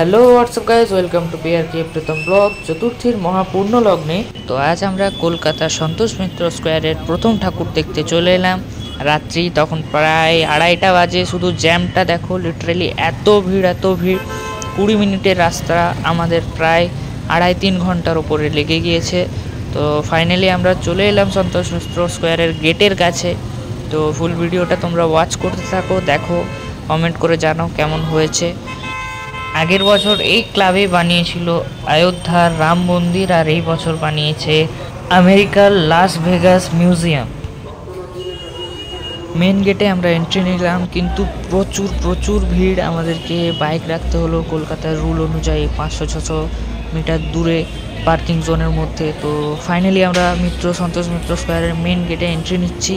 Hello WhatsApp guys, welcome to PRK Pritam blog. চতুর্থীর মহাপূর্ণ লগ্নে তো আজ আমরা কলকাতার সন্তোষ মিত্র স্কোয়ারের প্রথম ঠাকুর দেখতে চলে এলাম। রাত্রি তখন প্রায় 2:30 বাজে। শুধু জ্যামটা দেখো, লিটারেলি এত ভিড় 20 মিনিটের রাস্তা আমাদের প্রায় 2.5-3 ঘন্টার ওপরে লেগে গিয়েছে। তো ফাইনালি আমরা চলে এলাম সন্তোষ মিত্র স্কোয়ারের গেটের কাছে। তো ফুল ভিডিওটা তোমরা ওয়াচ করতে থাকো, দেখো, কমেন্ট করে জানাও কেমন হয়েছে। আগের বছর এই ক্লাবে বানিয়েছিল অযোধ্যার রাম মন্দির, আর এই বছর বানিয়েছে আমেরিকার লাস ভেগাস মিউজিয়াম। মেন গেটে আমরা এন্ট্রি নিলাম, কিন্তু প্রচুর ভিড়। আমাদেরকে বাইক রাখতে হলো কলকাতার রুল অনুযায়ী 500-600 মিটার দূরে পার্কিং জোনের মধ্যে। তো ফাইনালি আমরা সন্তোষ মিত্র স্কোয়ারের মেন গেটে এন্ট্রি নিচ্ছি।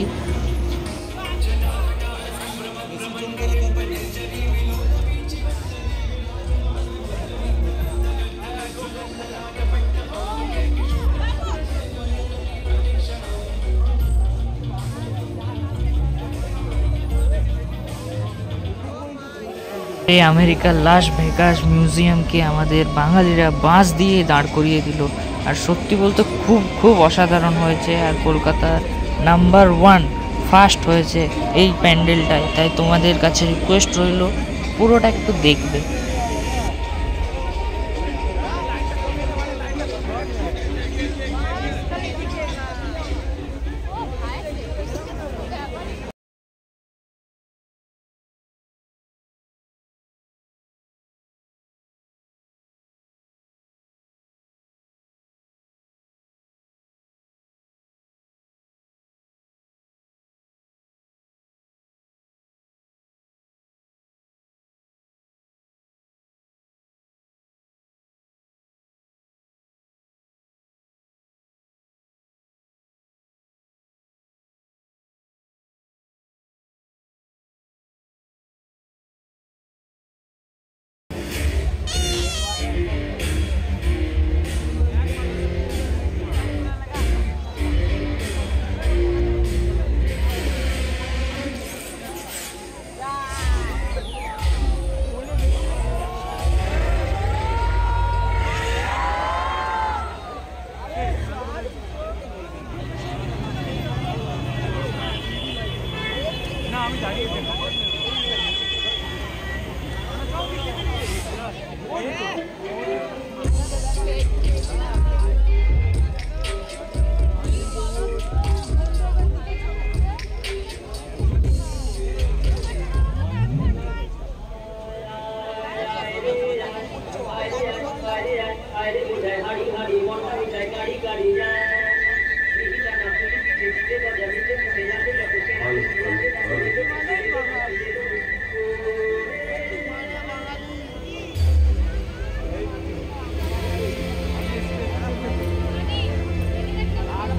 এই আমেরিকার লাস ভেগাস মিউজিয়ামকে আমাদের বাঙালিরা বাঁশ দিয়ে দাঁড় করিয়ে দিল, আর সত্যি বলতে খুব অসাধারণ হয়েছে। আর কলকাতার নাম্বার 1 ফার্স্ট হয়েছে এই প্যান্ডেলটায়। তাই তোমাদের কাছে রিকোয়েস্ট রইল, পুরোটা একটু দেখবে।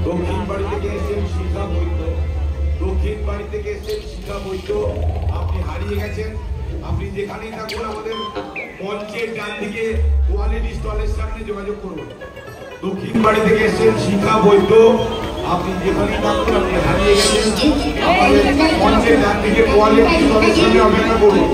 দক্ষিণ বাড়ি থেকে এসেছেন শিখা বৈদ্য। আপনি হারিয়ে গেছেন। আপনি যেখানেই থাকুন আমাদের মঞ্চের ডান দিকে কোয়ালিটি স্টলের সামনে যোগাযোগ করুন। দক্ষিণ বাড়ি থেকে এসেছেন শিখা বৈদ্য। আপনি যেখানেই থাকুন, আপনি হারিয়ে গেছেন। আমাদের মঞ্চের ডান দিকে কোয়ালিটি স্টলের সামনে অপেক্ষা করুন।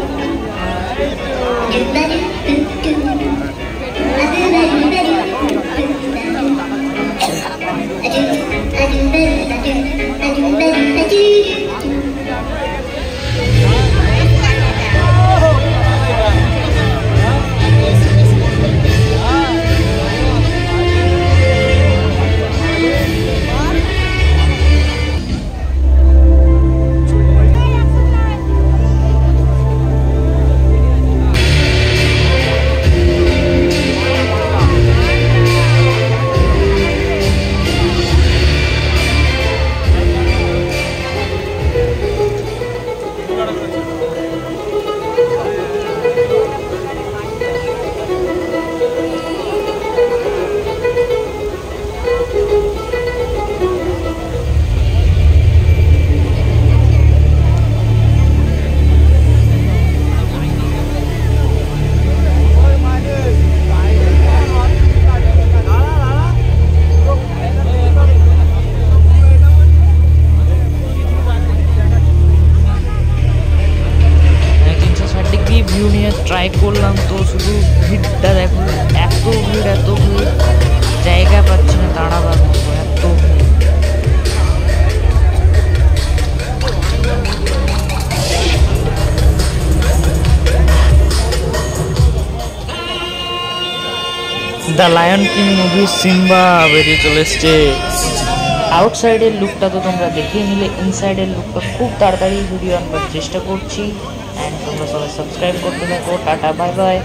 জায়গা পাচ্ছি না দাঁড়াবার মতো, এত দ্য লায়ন কিং মুভির সিম্বা বেরিয়ে চলে এসছে। আউটসাইডের লুকটা তো তোমরা দেখিয়ে নিলে, ইনসাইডের লুকটা খুব তাড়াতাড়ি ভিডিও আনবার চেষ্টা করছি। অ্যান্ড তোমরা সবাই সাবস্ক্রাইব করতে থাকো। Tata, bye bye.